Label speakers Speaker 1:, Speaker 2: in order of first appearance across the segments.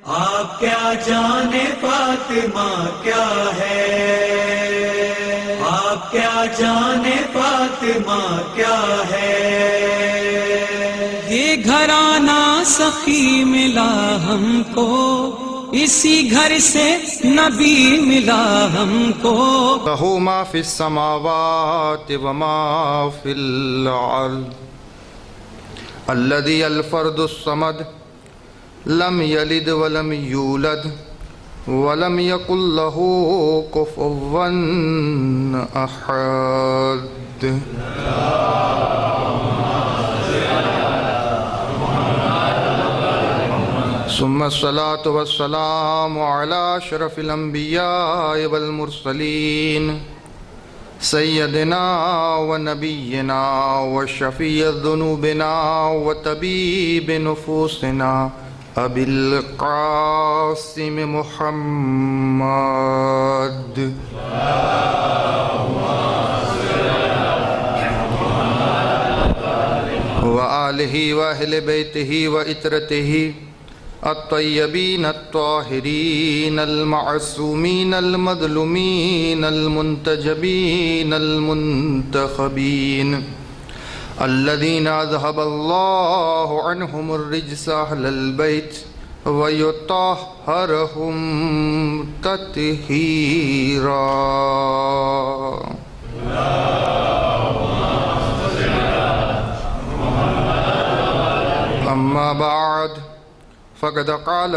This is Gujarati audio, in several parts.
Speaker 1: आप क्या जाने फातिमा क्या है, आप क्या जाने फातिमा क्या है।
Speaker 2: ये घराना सखी मिला हमको, इसी घर से नबी मिला हमको।
Speaker 3: लहू मा फिस समावाति व मा फिल अर्द अल्लज़ी अल फ़र्दुस समद लम यलिद वलम यूलद वलम यकुल लहू कुफुवन अहद। सुम्मा सलातु वस्सलामु अला अशरफिल अंबिया वल मुरसलीन सय्यदिना व नबिय्यिना व शफ़ीअ ज़ुनूबिना व तबीब नुफूसिना अबिल क़ासिम मुहम्मद व आलिहि व अहले बैतिहि व इतरतिहि अत्तय्यबीन अत्ताहिरीन अल-मअसूमीन अल-मज़लूमीन अल-मुंतजबीन अल-मुंतखबीन अल्लज़ीना अज़हबल्लाहु अन्हुमुर रिज्स अहलल बैत व युत्तहिरुहुम तत्हीरा। अम्मा बाद फ़क़द क़ाल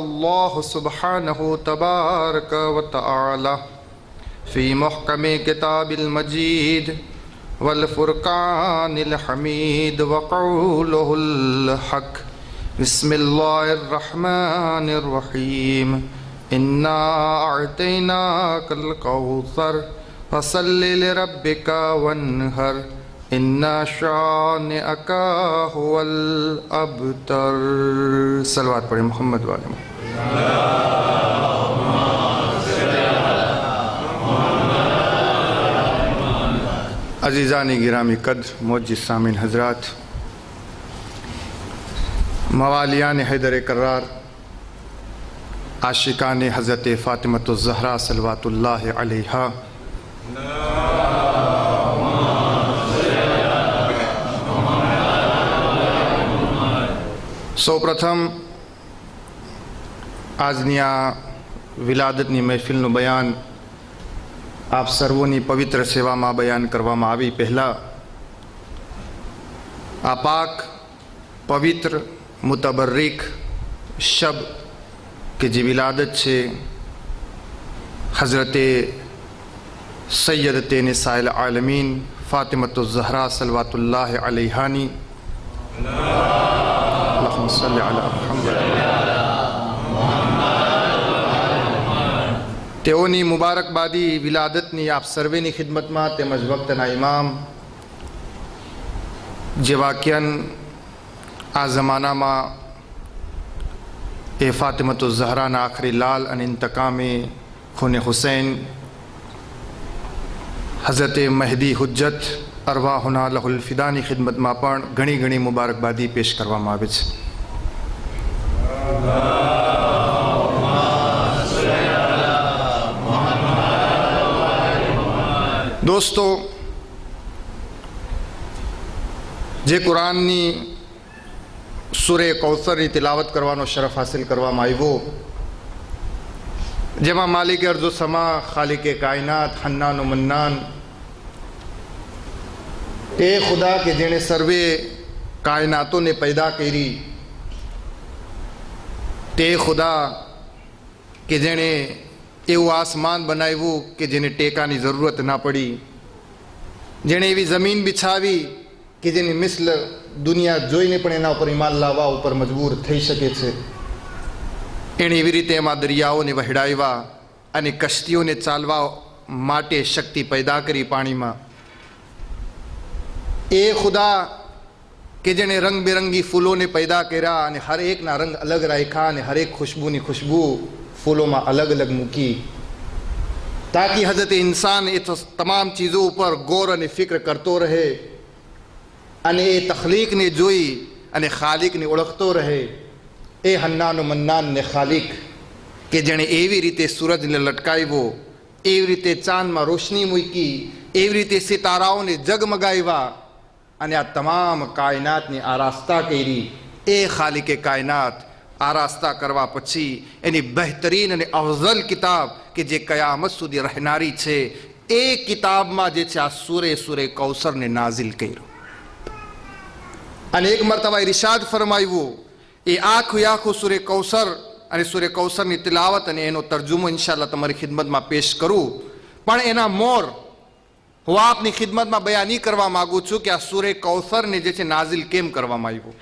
Speaker 3: अल्लाहु सुब्हानहु तबारक व तआला फ़ी मुहकमे किताबिल मजीद वल फ़ुरक़ानिल हमीद व क़ौलुहुल हक़। बिस्मिल्लाहिर रहमानिर रहीम। इन्ना अअतैनाकल कौसर फ़सल्लि लिरब्बिका वन्हर इन्ना शानिअका हुवल अबतर। सलवात पढ़े मोहम्मद वाले में। अज़ीज़ानी गिरामी कद्र मोअज़्ज़िज़ सामीन हज़रात, मवालियान हैदर कर्रार, आशिकान हज़रत फ़ातिमतुज़ ज़हरा सल्लवातुल्लाहि अलैहा, સૌપ્રથમ આજની આ વિલાદતની મહેફિલનું બયાન આપ સર્વોની પવિત્ર સેવામાં બયાન કરવામાં આવી પહેલાં આ પાક પવિત્ર મુતબર્રિક શબ કે જે વિલાદત છે હઝરતે સૈયદતે નિસાઇલ આલમીન ફાતિમતુઝ ઝહરા સલ્લવાતુલ્લાહ अलैहाની તેઓની મુબારકબાદી વિલાદતની આપ સર્વેની ખિદમતમાં તેમજ વક્તના ઇમામ જે વાક્યન આ જમાનામાં એ ફાતિમતુઝ ઝહરાના આખરી લાલ અને ઇંતકામે ખૂને હુસૈન હઝરતે મહેદી હુજ્જત અરવાહુના લહુલ ફિદાની ખિદમતમાં પણ ઘણી ઘણી મુબારકબાદી પેશ કરવામાં આવે છે। દોસ્તો, જે કુરાનની સૂરે કૌસરની તિલાવત કરવાનો શરફ હાસિલ કરવામાં આવ્યો, જેમાં માલિક અર્ઝ સમા, ખાલિકે કાયનાત, હન્નાન મન્નાન એ ખુદા કે જેણે સર્વે કાયનાતોને પેદા કરી, તે ખુદા કે જેણે એવું આસમાન બનાવ્યું કે જેને ટેકાની જરૂરત ના પડી, જેણે એવી જમીન બિછાવી કે જેની મિસ્લ દુનિયા જોઈને પણ એના ઉપર ઈમાન લાવવા ઉપર મજબૂર થઈ શકે છે, એણે એવી રીતે એમાં દરિયાઓને વહેડાવ્યા અને કશ્તીઓને ચાલવા માટે શક્તિ પેદા કરી પાણીમાં। એ ખુદા કે જેણે રંગબેરંગી ફૂલોને પેદા કર્યા અને હર એકના રંગ અલગ રાખ્યા અને હરેક ખુશ્બુની ખુશ્બુ ફૂલોમાં અલગ અલગ મૂકી, ताकि हज़रत इंसान ये तो तमाम चीज़ों पर गौर और फिक्र करते रहे અને એ તખલીકને જોઈ અને ખાલિકને ઓળખતો રહે એ હન્નાન મન્નાન ને ખાલિક કે જેણે એવી રીતે સૂરજને લટકાવ્યો, એવી રીતે ચાંદમાં રોશની મૂકી, એવી રીતે સિતારાઓને જગમગાવ્યા અને આ તમામ કાયનાતની આરાસ્તા કરી, એ ખાલિકે કાયનાત આરાસ્તા કરવા પછી એની બહેતરીન અને અફઝલ કિતાબ કે જે કયામત સુધી રહેનારી છે, એ કિતાબમાં જે છે આ સૂરે કૌસરને નાઝિલ કર્યું. અને એક મરતબા ઇરશાદ ફરમાવ્યું, એ આખું સૂરે કૌસર અને સૂરે કૌસરની તિલાવત અને એનો તર્જુમો ઇન્શાઅલ્લાહ તમારી ખિદમતમાં પેશ કરું, પણ એના મોર હું આપની ખિદમતમાં બયાન નહીં કરવા માગું છું કે આ સૂરે કૌસરને જે છે નાઝિલ કેમ કરવામાં આવ્યું,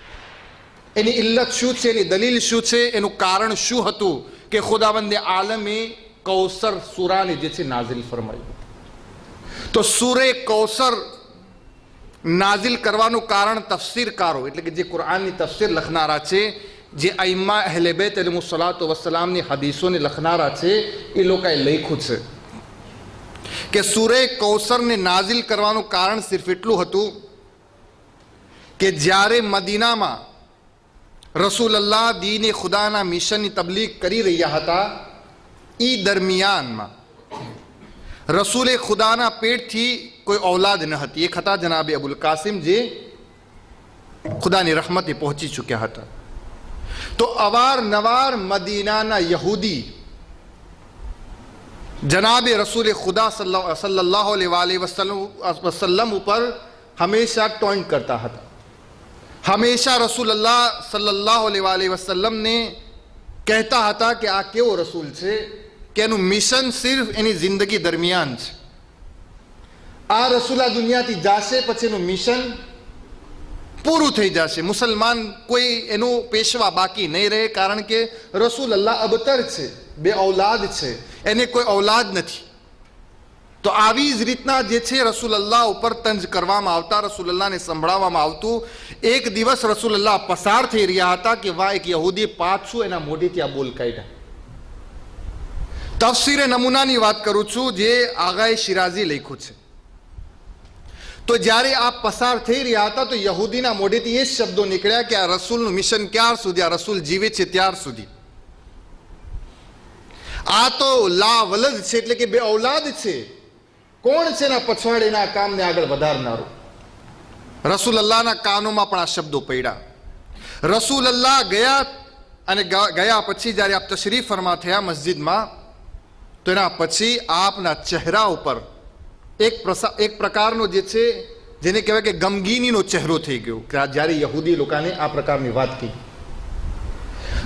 Speaker 3: એની ઇલ્લત શું છે, એની દલીલ શું છે, એનું કારણ શું હતું કે ખુદાવંદે આલમે કૌસર સૂરાને જે છે નાઝિલ ફરમાયું. તો સૂરે કૌસર નાઝિલ કરવાનું કારણ તફસીરકારો એટલે કે જે કુરાનની તફસીર લખનારા છે, જે અઈમ્મા અહલે બેત અલૈહિસ્સલાતુ વસ્સલામની હદીસોને લખનારા છે, એ લોકોએ લખ્યું છે કે સૂરે કૌસરને નાઝિલ કરવાનું કારણ સિર્ફ એટલું હતું કે જ્યારે મદીનામાં રસૂલલ્લાહ દીને ખુદાના મિશનની તબલીગ કરી રહ્યા હતા, એ દરમિયાનમાં રસૂલે ખુદાના પેટથી કોઈ ઔલાદ ન હતી. એક હતા જનાબે અબુલ કાસિમ, જે ખુદાની રહમતે પહોંચી ચૂક્યા હતા. તો અવારનવાર મદીનાના યહૂદી જનાબે રસૂલે ખુદા સલ્લલ્લાહુ અલૈહિ વસલ્લમ ઉપર હંમેશા ટોન્ટ કરતા હતા. હંમેશા રસૂલલ્લાહ સલ્લલ્લાહુ અલૈહિ વસલ્લમને કહેતા હતા કે આ કેવો રસૂલ છે કે એનું મિશન સિર્ફ એની જિંદગી દરમિયાન છે. આ રસૂલ આ દુનિયાથી જાશે પછી એનું મિશન પૂરું થઈ જશે. મુસલમાન કોઈ એનું પેશવા બાકી નહીં રહે, કારણ કે રસૂલલ્લાહ અબતર છે, બે ઔલાદ છે, એને કોઈ ઔલાદ નથી. તો આવી જ રીતના જે છે રસૂલલ્લાહ ઉપર તંજ કરવામાં આવતા, રસૂલલ્લાહને સંભળાવવામાં આવતું. એક દિવસ રસૂલલ્લાહ પસાર થઈ રહ્યા હતા કે વાહ, એક યહૂદી પાછું એના મોઢેથી આ બોલ કાઢ્યા. તફસીરે નમૂનાની વાત કરું છું, જે આગાએ શિરાઝી લખ્યું છે. તો જ્યારે આ પસાર થઈ રહ્યા હતા તો યહૂદીના મોઢેથી એ શબ્દો નીકળ્યા કે આ રસૂલનું મિશન ક્યાર સુધી, આ રસૂલ જીવે છે ત્યાર સુધી. આ તો લા વલદ છે, એટલે કે બે ઔલાદ છે. કોણ છે એના પછવાડેના કામને આગળ વધારનારું? રસૂલલ્લાહના કાનોમાં પણ આ શબ્દો પડ્યા. રસૂલલ્લાહ ગયા, અને ગયા પછી જ્યારે આપ તશરીફ ફરમા થયા મસ્જિદમાં, તો એના પછી આપના ચહેરા ઉપર એક પ્રકારનો જે છે જેને કહેવાય કે ગમગીનીનો ચહેરો થઈ ગયો કે જ્યારે યહૂદી લોકોને આ પ્રકારની વાત કહી.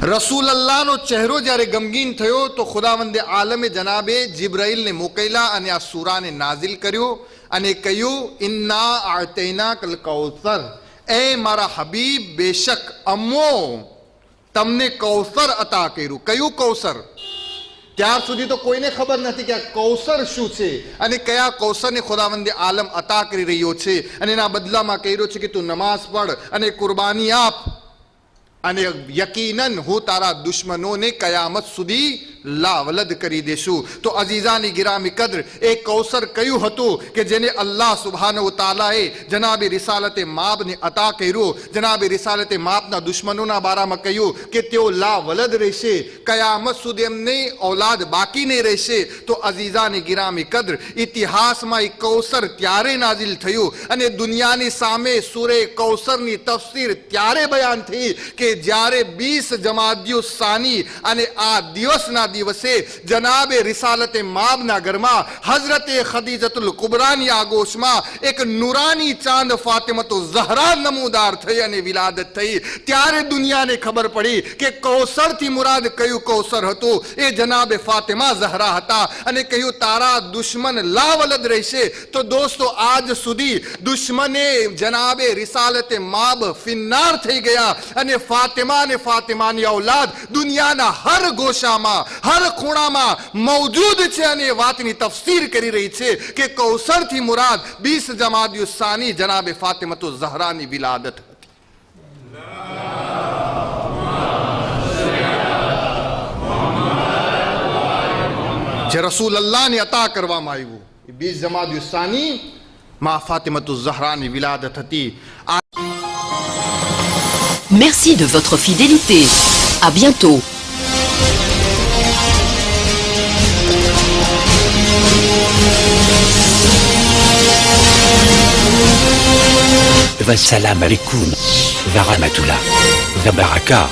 Speaker 3: રસૂલલ્લાહનો ચહેરો જ્યારે ગમગીન થયો તો ખુદાવંદે આલમે જનાબે જિબ્રાઈલને મોકલ્યા અને આ સૂરાને નાઝિલ કર્યો અને કહ્યું, ઇન્ના આતૈનાકલ કૌસર, એ મારા હબીબ, બેશક અમો તમને કૌસર અતા કર્યું. કયું કૌસર? ત્યાર સુધી તો કોઈને ખબર નથી કે આ કૌસર શું છે અને કયા કૌસરને ખુદાવંદે આલમ અતા કરી રહ્યો છે, અને એના બદલામાં કહ્યું છે કે તું નમાઝ પઢ અને કુરબાની આપ, અને યકીનન હું તારા દુશ્મનોને કયામત સુધી લાવલદ કરી દેશું. તો અઝીઝાની ગિરામી કદ્ર, એ કૌસર કયું હતું કે જેને અલ્લાહ સુબ્હાનહુ તાલાએ જનાબે રિસાલતે માબને અતા કર્યું. જનાબે રિસાલતે માબના દુશ્મનોના બારામાં કહ્યું કે તેઓ લાવલદ રહેશે, કયામત સુધી એમને ઔલાદ બાકી નહીં રહેશે. તો અઝીઝાની ગિરામી કદ્ર, ઇતિહાસમાં એ કૌસર ત્યારે નાઝિલ થયું અને દુનિયાની સામે સૂરે કૌસરની તફસીર ત્યારે બયાન થઈ કે જ્યારે 20 જમાદિયુ સાની અને આ દિવસના દિવસે જનાબે રિસાલતે માબના ઘરમાં હઝરતે ખદીજતુલ કુબરાની આગોશમાં એક નુરાની ચાંદ ફાતિમતુ ઝહરા નમૂદાર થઈ અને વિલાદત થઈ. ત્યારે દુનિયાને ખબર પડી કે કૌસરથી મુરાદ કયું કૌસર હતું? એ જનાબે ફાતિમા ઝહરા હતા. અને કહ્યું તારા દુશ્મન લાવલદ રહેશે. તો દોસ્તો, આજ સુધી દુશ્મને જનાબે રિસાલતે માબ ફિન્નાર થઈ ગયા અને ફાતિમા અને ફાતિમાની ઔલાદ દુનિયાના હર ગોશામાં, હર ખૂણામાં મૌજૂદ છે અને એ વાતની તફસીર કરી રહી છે કે કૌસરથી મુરાદ 20 જમાદિયુ સાની જનાબે ફાતિમતુ ઝહરાની વિલાદત હતી. જે રસૂલલ્લાહને અતા કરવામાં આવ્યું એ 20 જમાદિયુ સાની માં ફાતિમતુ ઝહરાની વિલાદત હતી.
Speaker 4: Merci de votre fidélité. À bientôt.
Speaker 5: Wassalam alaikum. Wa rahmatullah. Wa baraka.